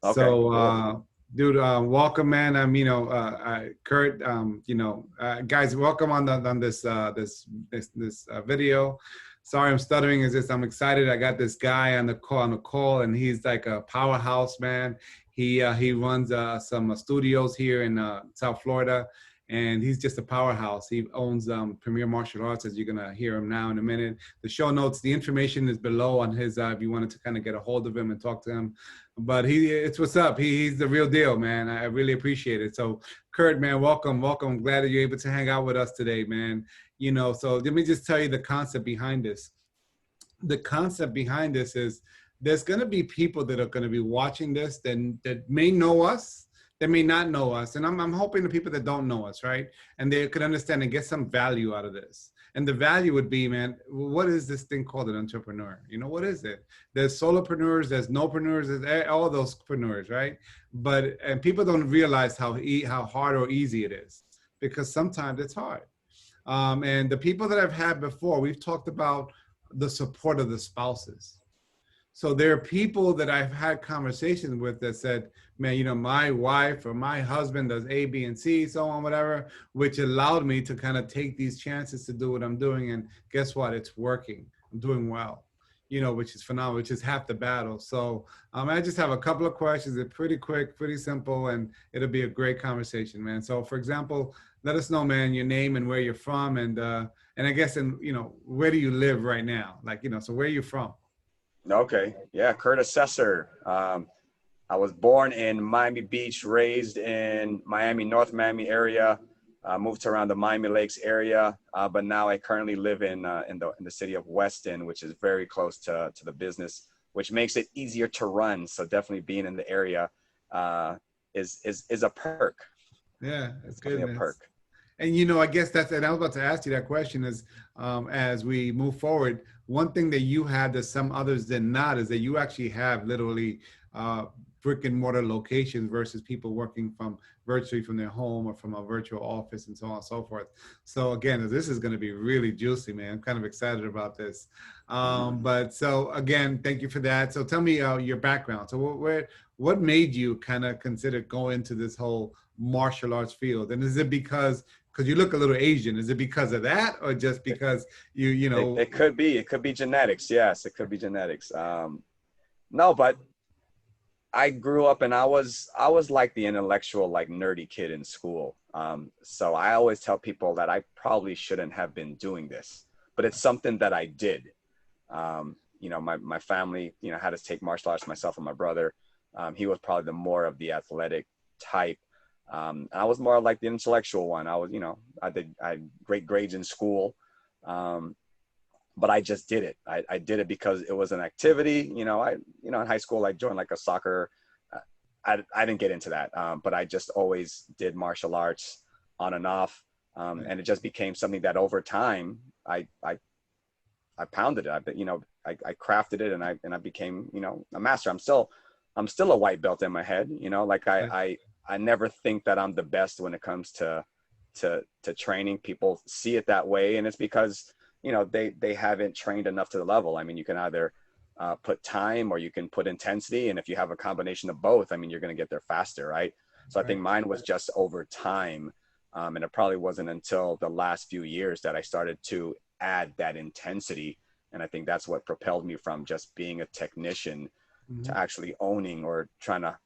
Okay, So, cool. dude, welcome, man. Kurt. Guys, welcome on this video. Sorry, I'm stuttering. Is this? I'm excited. I got this guy on the call, and he's like a powerhouse, man. He runs some studios here in South Florida, and he's just a powerhouse. He owns Premier Martial Arts, as you're gonna hear him now in a minute. The show notes, the information is below on his. If you wanted to kind of get a hold of him and talk to him, but it's what's up. He's the real deal, man. I really appreciate it. So, Kurt, man, welcome. I'm glad that you're able to hang out with us today, man. So let me just tell you the concept behind this. The concept behind this is there's going to be people that are going to be watching this that may know us, that may not know us. And I'm hoping the people that don't know us, right? And they could understand and get some value out of this. And the value would be, man, what is this thing called an entrepreneur? What is it? There's solopreneurs, there's nopreneurs, there's all those preneurs, right? And people don't realize how hard or easy it is, because sometimes it's hard. And the people that I've had before, we've talked about the support of the spouses. So there are people that I've had conversations with that said, man, my wife or my husband does A, B, and C, so on, whatever, which allowed me to kind of take these chances to do what I'm doing. And guess what? It's working. I'm doing well, which is phenomenal, which is half the battle. So I just have a couple of questions. They're pretty quick, pretty simple, and it'll be a great conversation, man. So for example, let us know, man, your name and where you're from. And I guess, where do you live right now? So where are you from? Okay, yeah, Kurt Asesor. I was born in Miami Beach, raised in Miami, North Miami area. Moved around the Miami Lakes area, but now I currently live in the city of Weston, which is very close to the business, which makes it easier to run. So definitely being in the area is a perk. Yeah, it's good. Definitely a perk. And I guess and I was about to ask you that question is, as we move forward, one thing that you had that some others did not is that you actually have literally brick and mortar locations versus people working virtually from their home or from a virtual office and so on and so forth. So again, this is going to be really juicy, man. I'm kind of excited about this. But so again, thank you for that. So tell me your background. So what made you kind of consider going into this whole martial arts field? And is it because you look a little Asian? Is it because of that, or just because you know? It could be genetics. Yes, it could be genetics. No, but I grew up and I was like the intellectual, like nerdy kid in school. So I always tell people that I probably shouldn't have been doing this, but it's something that I did. My family, had us take martial arts, myself and my brother. He was probably the more of the athletic type. I was more like the intellectual one. I was, I had great grades in school. But I just did it. I did it because it was an activity. In high school, I joined like a soccer. I didn't get into that, but I just always did martial arts on and off. And it just became something that over time, I pounded it. I crafted it and I became, a master. I'm still a white belt in my head, I never think that I'm the best when it comes to training. People see it that way. And it's because, they haven't trained enough to the level. I mean, you can either put time or you can put intensity. And if you have a combination of both, I mean, you're going to get there faster, right? So I think mine was just over time. And it probably wasn't until the last few years that I started to add that intensity. And I think that's what propelled me from just being a technician to actually owning or trying to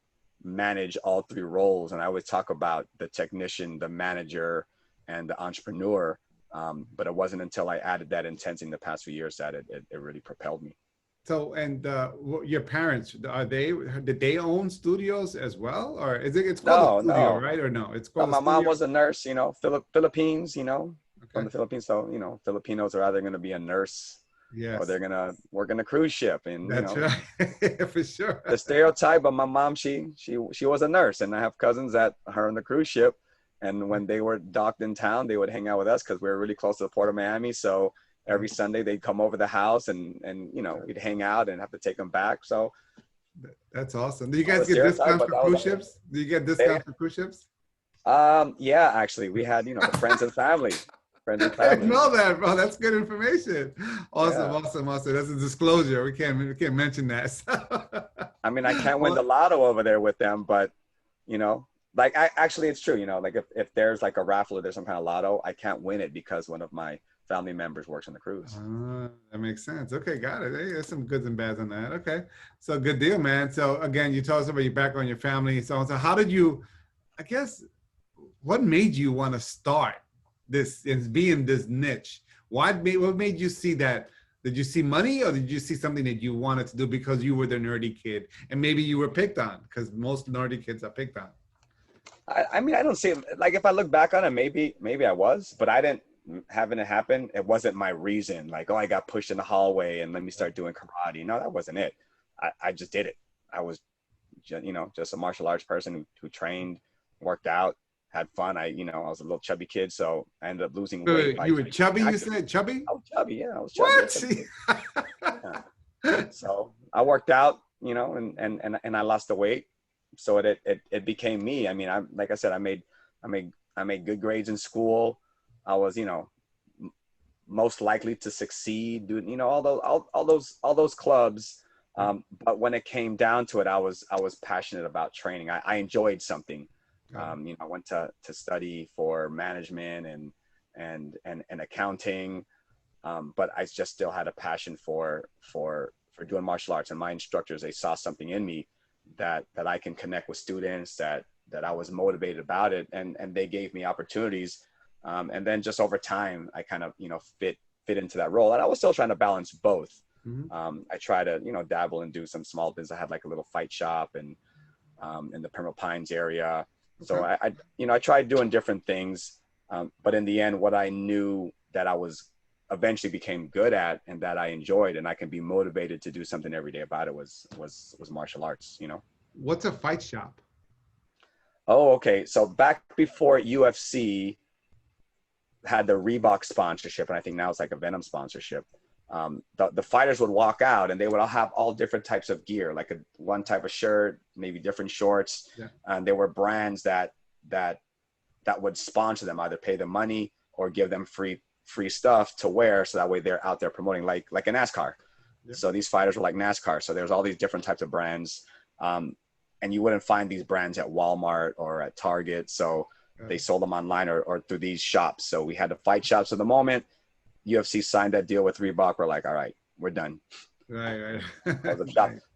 manage all three roles. And I always talk about the technician, the manager, and the entrepreneur. But it wasn't until I added that intensity in the past few years that it really propelled me. So, and your parents, did they own studios as well? Or it's called a studio, right? Or no, it's called a my studio? mom was a nurse, Philippines, Okay. from the Philippines. So, Filipinos are either going to be a nurse or they're going to work in a cruise ship. And, that's right, for sure. The stereotype, but my mom, she was a nurse, and I have cousins that are on the cruise ship. And when they were docked in town, they would hang out with us because we were really close to the port of Miami. So every Sunday they'd come over the house and we'd hang out and have to take them back. So that's awesome. Do you guys get discounts for cruise ships? Do you get discounts for cruise ships? Yeah, actually we had, the friends and family. I didn't know that, bro. That's good information. Awesome. That's a disclosure. We can't mention that. I mean, I can't win the lotto over there with them, but you know, like actually it's true, you know, like if there's like a raffle or there's some kind of lotto, I can't win it because one of my family members works on the cruise. That makes sense. Okay, got it. Hey, there's some goods and bads on that. Okay, so good deal, man. So again, you told us about your background, your family, and so on. So how did you, I guess, what made you want to start this and be in this niche? What made you see that? Did you see money, or did you see something that you wanted to do because you were the nerdy kid and maybe you were picked on, because most nerdy kids are picked on? I mean, I don't see it, like if I look back on it, maybe I was, but I didn't having it happen. It wasn't my reason. Like, oh, I got pushed in the hallway and let me start doing karate. No, that wasn't it. I just did it. I was, you know, just a martial arts person who trained, worked out, had fun. I was a little chubby kid, so I ended up losing weight. You were chubby, you said? Chubby? I was chubby, yeah. I was chubby. What? Yeah. So I worked out, you know, and I lost the weight. So it became me. I mean, like I said, I made good grades in school. I was, you know, most likely to succeed, doing, you know, all those clubs. But when it came down to it, I was passionate about training. I enjoyed something. You know, I went to study for management and accounting. But I just still had a passion for doing martial arts, and my instructors, they saw something in me that I can connect with students, that I was motivated about it, and they gave me opportunities. And then just over time, I kind of, you know, fit into that role. And I was still trying to balance both. Mm-hmm. I try to, you know, dabble and do some small business. I had like a little fight shop and in the Pembroke Pines area. So I you know, I tried doing different things. But in the end, what I knew that I was eventually became good at and that I enjoyed and I can be motivated to do something every day about it was martial arts, you know. What's a fight shop? Oh, okay. So back before UFC had the Reebok sponsorship, and I think now it's like a Venom sponsorship, the fighters would walk out and they would all have all different types of gear, like one type of shirt, maybe different shorts. Yeah. And there were brands that would sponsor them, either pay them money or give them free stuff to wear, so that way they're out there promoting, like a NASCAR. Yeah. So these fighters were like NASCAR. So there's all these different types of brands, and you wouldn't find these brands at Walmart or at Target. So they sold them online or through these shops. So we had the fight shops. So the moment UFC signed that deal with Reebok, we're like, all right, we're done. Right.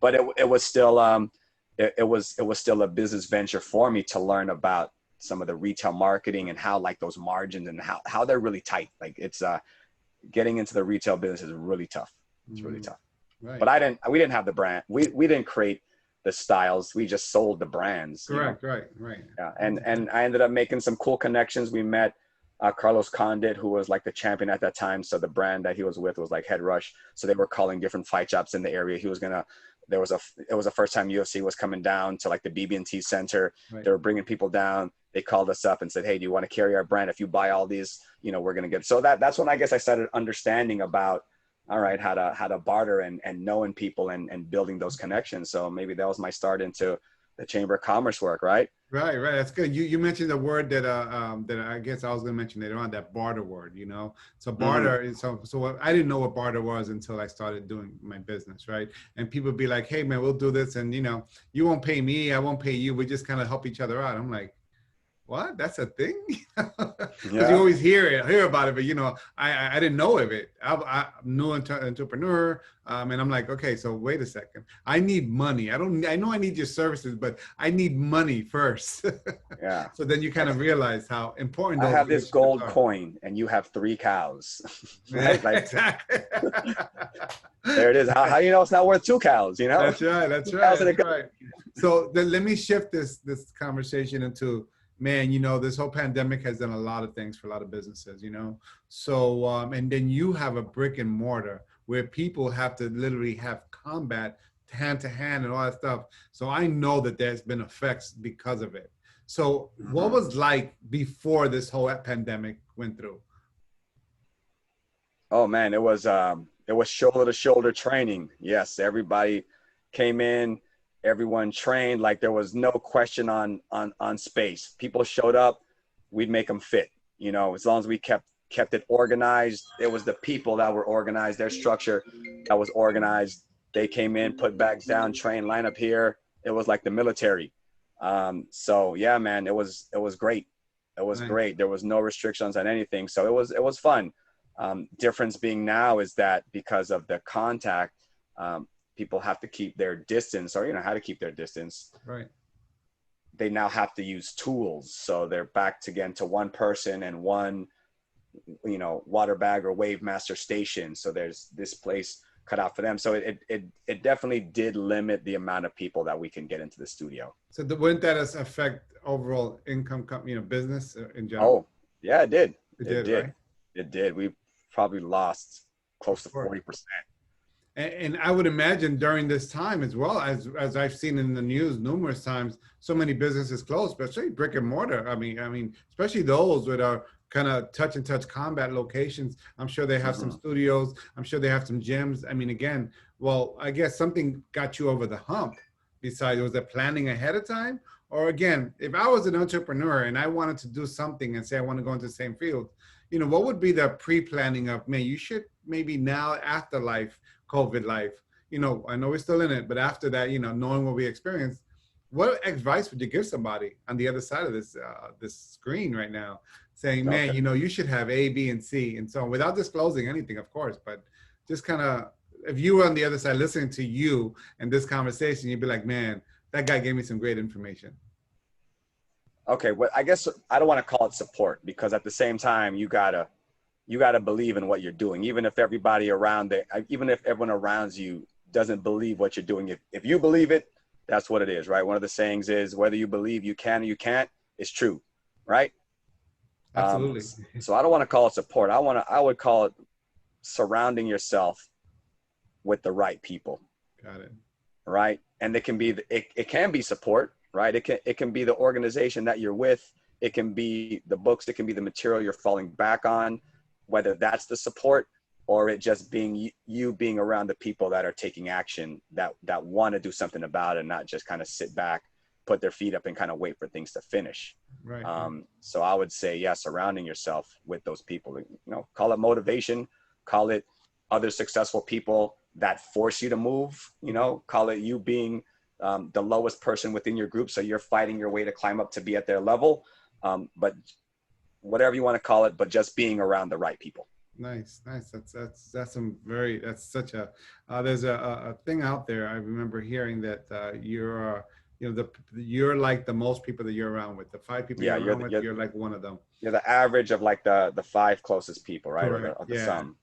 But it was still it was still a business venture for me to learn about some of the retail marketing and how, like, those margins and how they're really tight. Like, it's getting into the retail business is really tough. It's really tough. Right. But we didn't have the brand. We didn't create the styles. We just sold the brands. Correct. You know? Right. Yeah. And I ended up making some cool connections. We met Carlos Condit, who was like the champion at that time. So the brand that he was with was like Head Rush. So they were calling different fight shops in the area. It was the first time UFC was coming down to like the BB&T Center. Right. They were bringing people down. They called us up and said, hey, do you want to carry our brand? If you buy all these, you know, we're going to get. So that's when I guess I started understanding about, all right, how to barter and knowing people and building those connections. So maybe that was my start into the Chamber of Commerce work, right? Right. That's good. You mentioned a word that I guess I was going to mention later on, that barter word, you know. So barter is so I didn't know what barter was until I started doing my business, right? And people be like, hey man, we'll do this, and you know, you won't pay me, I won't pay you. We just kind of help each other out. I'm like, what? That's a thing? Because you always hear about it, but you know, I didn't know of it. I'm new entrepreneur, and I'm like, okay, so wait a second. I need money. I know I need your services, but I need money first. Yeah. So then you kind of realize how important. I have this gold coin, and you have 3 cows. Right? Like, exactly. There it is. How do you know it's not worth 2 cows? You know. That's right. So then let me shift this conversation into. Man, you know, this whole pandemic has done a lot of things for a lot of businesses, you know. So, and then you have a brick and mortar where people have to literally have combat hand to hand and all that stuff. So I know that there's been effects because of it. So what was like before this whole pandemic went through? Oh man, it was shoulder to shoulder training. Yes, everybody came in. Everyone trained, like there was no question on space. People showed up, we'd make them fit, you know, as long as we kept it organized. It was the people that were organized, their structure that was organized. They came in, put bags down, train, line up here. It was like the military. So yeah, man, it was great. It was Nice. great. There was no restrictions on anything. So it was fun. Difference being now is that because of the contact, people have to keep their distance, or, you know, how to keep their distance. Right. They now have to use tools. So they're back again to one person and one, you know, water bag or wave master station. So there's this place cut out for them. So it definitely did limit the amount of people that we can get into the studio. So wouldn't that affect overall income, you know, business in general? Oh, yeah, it did. It did, right? It did. We probably lost close to 40%. And I would imagine during this time, as well as I've seen in the news numerous times, so many businesses closed, especially brick and mortar. I mean, especially those that are kind of touch combat locations. I'm sure they have some studios. I'm sure they have some gyms. I mean, again, well, I guess something got you over the hump. Besides, was it planning ahead of time? Or again, if I was an entrepreneur and I wanted to do something and say I want to go into the same field, you know, what would be the pre-planning of, man, you should maybe now, after life, COVID life, you know, I know we're still in it, but after that, you know, knowing what we experienced, what advice would you give somebody on the other side of this this screen right now, saying, man, you know, you should have A, B, and C, and so on, without disclosing anything, of course, but just kind of, if you were on the other side listening to you and this conversation, you'd be like, man, that guy gave me some great information. Okay, well, I guess I don't want to call it support, because at the same time, you gotta believe in what you're doing, even if everybody around there, even if everyone around you doesn't believe what you're doing. If you believe it, that's what it is, right? One of the sayings is, whether you believe you can or you can't, it's true, right? Absolutely. So I don't want to call it support. I would call it surrounding yourself with the right people. Got it. Right, and it can be support, right? It can be the organization that you're with. It can be the books. It can be the material you're falling back on, whether that's the support or it just being you being around the people that are taking action, that want to do something about it, and not just kind of sit back, put their feet up, and kind of wait for things to finish. Right. So I would say, yeah, surrounding yourself with those people. You know, call it motivation, call it other successful people that force you to move. You know, call it you being the lowest person within your group, so you're fighting your way to climb up to be at their level. But whatever you want to call it, but just being around the right people. Nice. That's some very, that's such a, there's a thing out there. I remember hearing that you're, you know, you're like the most people that you're around with. The 5 people you're around with, you're like one of them. You're the average of like the 5 closest people, right? Correct. Or the sum.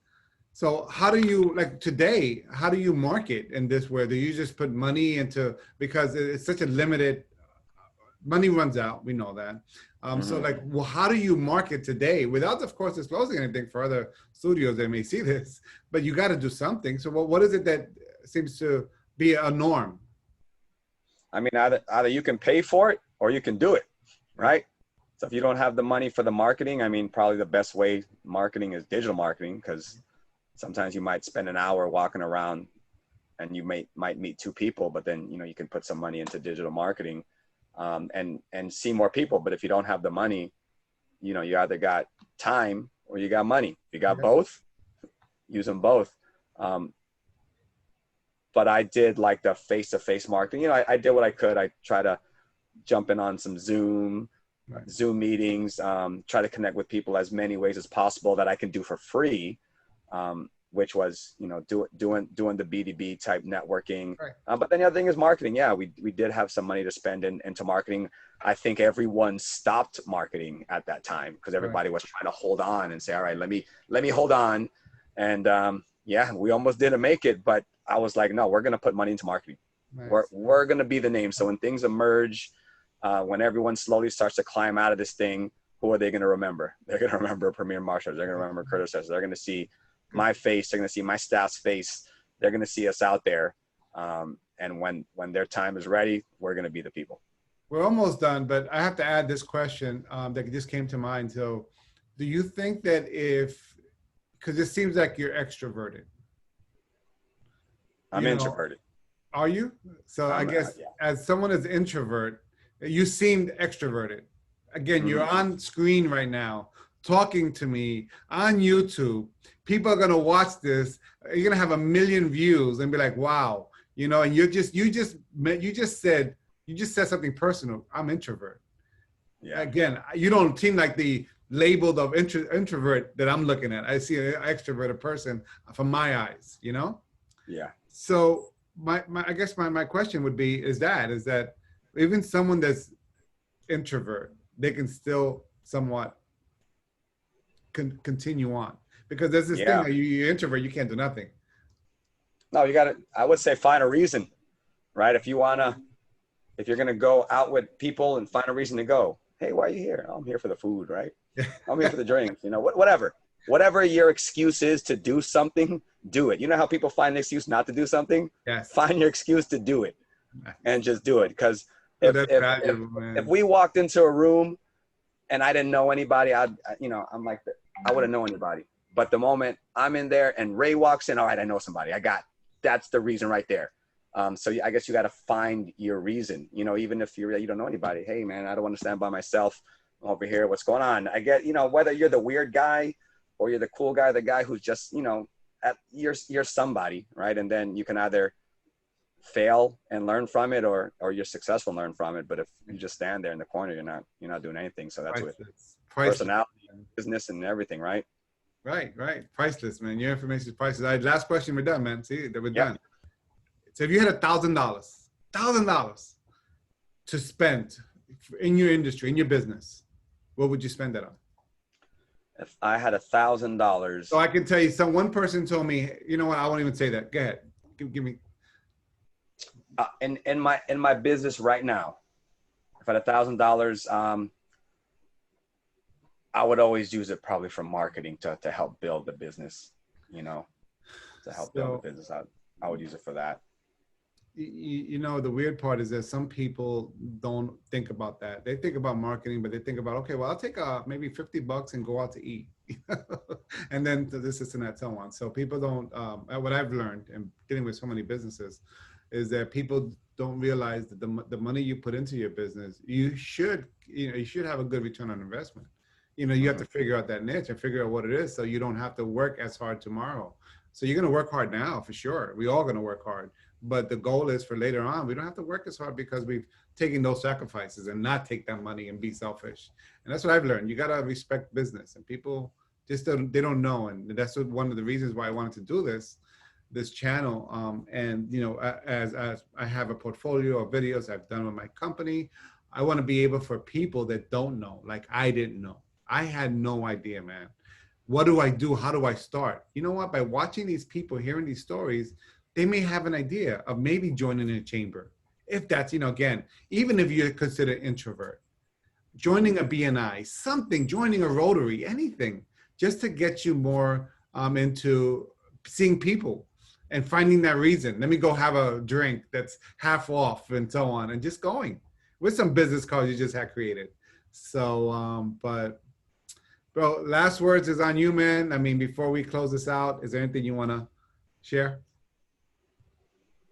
So how do you, like today, how do you market in this way? Do you just put money into, because it's such a limited, money runs out, we know that. So like, well, how do you market today without, of course, disclosing anything for other studios that may see this, but you got to do something. So what is it that seems to be a norm? I mean, either you can pay for it or you can do it, right? So if you don't have the money for the marketing, I mean, probably the best way marketing is digital marketing, because sometimes you might spend an hour walking around and you might meet 2 people, but then, you know, you can put some money into digital marketing and see more people. But if you don't have the money, you know, you either got time or you got money. If you got both, use them both. But I did like the face-to-face marketing. You know, I did what I could. I try to jump in on some Zoom meetings, try to connect with people as many ways as possible that I can do for free. Which was, you know, doing the B2B type networking. But then the other thing is marketing. Yeah, we did have some money to spend into marketing. I think everyone stopped marketing at that time because everybody was trying to hold on and say, all right, let me hold on. And yeah, we almost didn't make it, but I was like, no, we're going to put money into marketing. We're going to be the name. So when things emerge, when everyone slowly starts to climb out of this thing, who are they going to remember? They're going to remember Premier Marshall. They're going to remember Kurt Asesor. They're going to see my face. They're going to see my staff's face. They're going to see us out there. And when their time is ready, we're going to be the people. We're almost done, but I have to add this question that just came to mind. So do you think that because it seems like you're extroverted. I'm introverted. Are you? So I guess as someone as introvert, you seemed extroverted. Again, you're on screen right now talking to me on YouTube. People are gonna watch this. You're gonna have 1 million views and be like, wow, you know. And you just said something personal. I'm introvert. Yeah. Again, you don't seem like the labeled of introvert that I'm looking at. I see an extroverted person from my eyes, you know? Yeah. So I guess my question would be, is that even someone that's introvert, they can still somewhat continue on? Because there's this thing Yeah. that you're introvert, you can't do nothing. No, you got to, I would say find a reason, right? If you're going to go out with people and find a reason to go, hey, why are you here? Oh, I'm here for the food, right? I'm here for the drinks, you know, whatever your excuse is to do something, do it. You know how people find an excuse not to do something? Yes. Find your excuse to do it and just do it. Because if we walked into a room and I didn't know anybody, I wouldn't know anybody. But the moment I'm in there and Ray walks in, all right, I know somebody. That's the reason right there. So I guess you got to find your reason, you know, even if you don't know anybody. Hey man, I don't want to stand by myself. I'm over here. What's going on? I get, you know, whether you're the weird guy or you're the cool guy, the guy who's just, you know, you're somebody, right? And then you can either fail and learn from it, or you're successful and learn from it. But if you just stand there in the corner, you're not doing anything. So that's with personality, business, and everything, right? Right. Priceless, man. Your information is priceless. Last question, we're done, man. See, that we're done. So if you had $1,000 to spend in your industry, in your business, what would you spend that on? If I had $1,000. So I can tell you, one person told me, you know what, I won't even say that. Go ahead. Give me. In my business right now, if I had $1,000, I would always use it probably for marketing to help build the business, you know, to help build the business. I would use it for that. You know, the weird part is that some people don't think about that. They think about marketing, but they think about, okay, well, I'll take maybe $50 and go out to eat. And then this and that, so on. So people don't, what I've learned in dealing with so many businesses is that people don't realize that the money you put into your business, you should have a good return on investment. You know, you have to figure out that niche and figure out what it is so you don't have to work as hard tomorrow. So you're going to work hard now for sure. We're all going to work hard. But the goal is for later on, we don't have to work as hard because we've taken those sacrifices and not take that money and be selfish. And that's what I've learned. You got to respect business, and people just they don't know. And that's one of the reasons why I wanted to do this channel. And, you know, as I have a portfolio of videos I've done with my company, I want to be able for people that don't know, like I didn't know. I had no idea, man. What do I do? How do I start? You know what? By watching these people, hearing these stories, they may have an idea of maybe joining a chamber. If that's, you know, again, even if you're considered introvert, joining a BNI, something, joining a Rotary, anything, just to get you more into seeing people and finding that reason. Let me go have a drink that's half off and so on, and just going with some business cards you just had created. So, but bro, last words is on you, man. I mean, before we close this out, is there anything you want to share?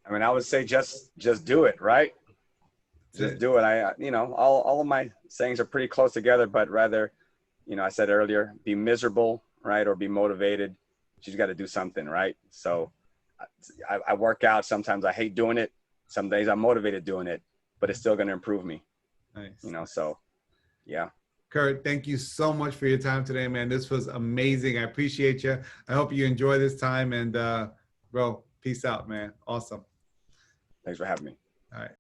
I mean, I would say just do it, right? Just do it. You know, all of my sayings are pretty close together, but rather, you know, I said earlier, be miserable, right? Or be motivated. You just got to do something, right? So I work out. Sometimes I hate doing it. Some days I'm motivated doing it, but it's still going to improve me. Nice. You know, so yeah. Kurt, thank you so much for your time today, man. This was amazing. I appreciate you. I hope you enjoy this time, and bro, peace out, man. Awesome. Thanks for having me. All right.